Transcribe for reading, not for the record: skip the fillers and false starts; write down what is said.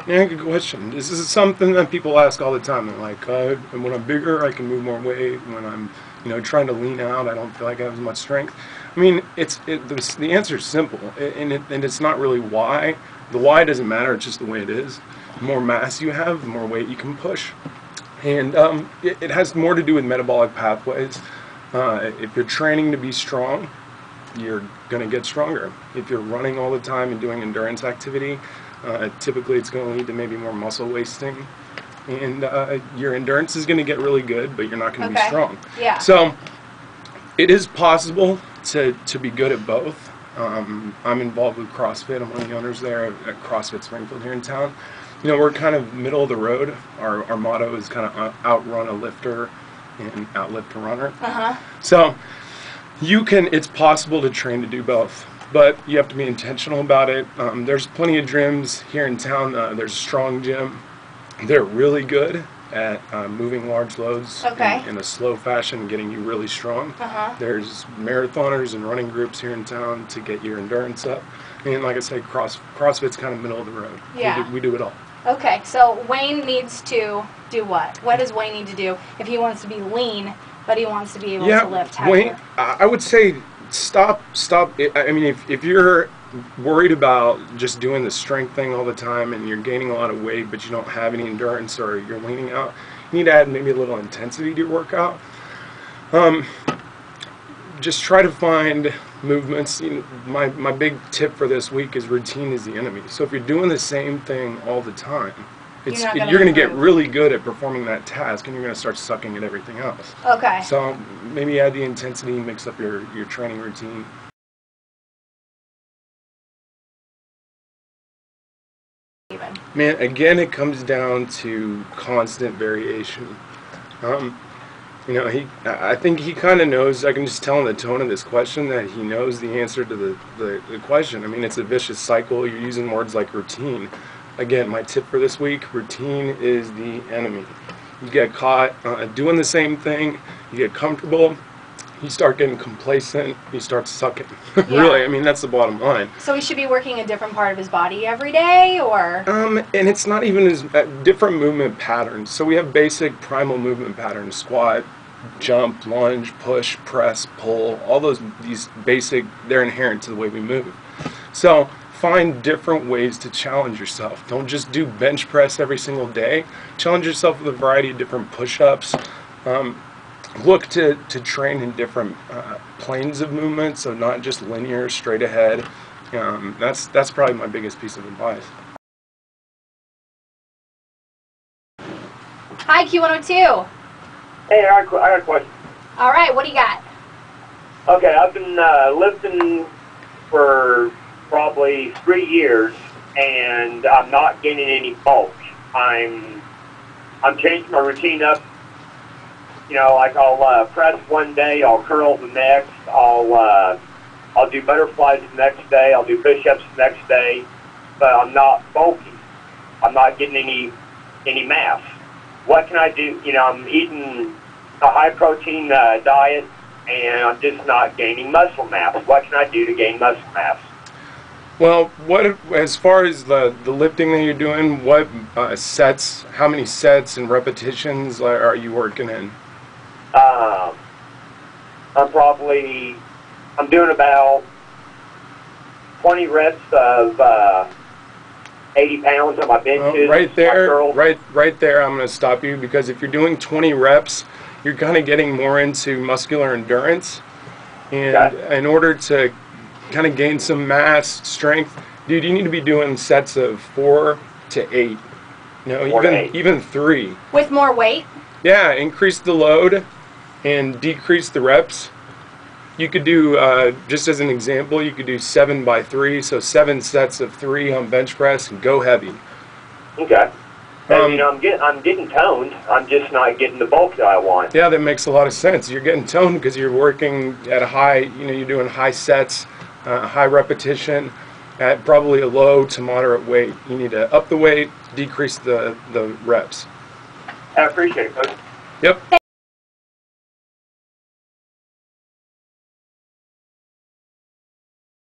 Yeah, good question. This is something that people ask all the time. They're like, when I'm bigger, I can move more weight. When I'm, trying to lean out, I don't feel like I have as much strength. I mean, the answer is simple, and it's not really why. The why doesn't matter. It's just the way it is. The more mass you have, the more weight you can push, and it has more to do with metabolic pathways. If you're training to be strong, you're going to get stronger. If you're running all the time and doing endurance activity, typically it's going to lead to maybe more muscle wasting, and your endurance is going to get really good, but you're not going to be strong. Yeah. So it is possible to be good at both. I'm involved with CrossFit. I'm one of the owners there at CrossFit Springfield here in town. We're kind of middle of the road. Our motto is kind of outrun a lifter and outlift a runner. So it's possible to train to do both, but you have to be intentional about it. There's plenty of gyms here in town. There's a Strong Gym. They're really good at moving large loads in a slow fashion, getting you really strong. There's marathoners and running groups here in town to get your endurance up. And like I said, CrossFit's kind of middle of the road. Yeah. We do it all. Okay, so Wayne needs to do what? What does Wayne need to do if he wants to be lean, but he wants to be able to lift heavier? Wayne, I would say stop. I mean, if you're worried about just doing the strength thing all the time and you're gaining a lot of weight, but you don't have any endurance or you're leaning out, you need to add maybe a little intensity to your workout. Just try to find movements. My big tip for this week is routine is the enemy. So if you're doing the same thing all the time, you're going to get really good at performing that task, and you're going to start sucking at everything else. Okay. So maybe add the intensity, mix up your training routine. Man, again, it comes down to constant variation. I think he kind of knows. I can just tell in the tone of this question that he knows the answer to the question. I mean, it's a vicious cycle. You're using words like routine. Again, my tip for this week, routine is the enemy. You get caught doing the same thing, you get comfortable, you start getting complacent, you start sucking. Really, I mean, that's the bottom line. So he should be working a different part of his body every day, or? And it's not even as different movement patterns. So we have basic primal movement patterns: squat, jump, lunge, push, press, pull. All these basic, they're inherent to the way we move. So find different ways to challenge yourself. Don't just do bench press every single day. Challenge yourself with a variety of different push-ups. Look to train in different planes of movement, so not just linear, straight ahead. That's probably my biggest piece of advice. Hi, Q102. Hey, I got a question. All right, what do you got? Okay, I've been lifting for probably 3 years, and I'm not gaining any bulk. I'm changing my routine up. Like I'll press one day, I'll curl the next, I'll do butterflies the next day, I'll do push-ups the next day, but I'm not bulky. I'm not getting any mass. What can I do? I'm eating a high-protein diet, and I'm just not gaining muscle mass. What can I do to gain muscle mass? Well, as far as the lifting that you're doing, what sets, how many sets and repetitions are you working in? I'm doing about 20 reps of 80 pounds on my benches. Right there, I'm going to stop you, because if you're doing 20 reps, you're kind of getting more into muscular endurance. And in order to kind of gain some mass, strength, dude, you need to be doing sets of 4 to 8. Even 3. With more weight? Yeah, increase the load and decrease the reps. You could do, just as an example, you could do 7 by 3, so 7 sets of 3 on bench press, and go heavy. Okay. And, I'm getting toned. I'm just not getting the bulk that I want. Yeah, that makes a lot of sense. You're getting toned because you're working at a high, you're doing high sets, high repetition, at probably a low to moderate weight. You need to up the weight, decrease the reps. I appreciate it, Coach. Yep.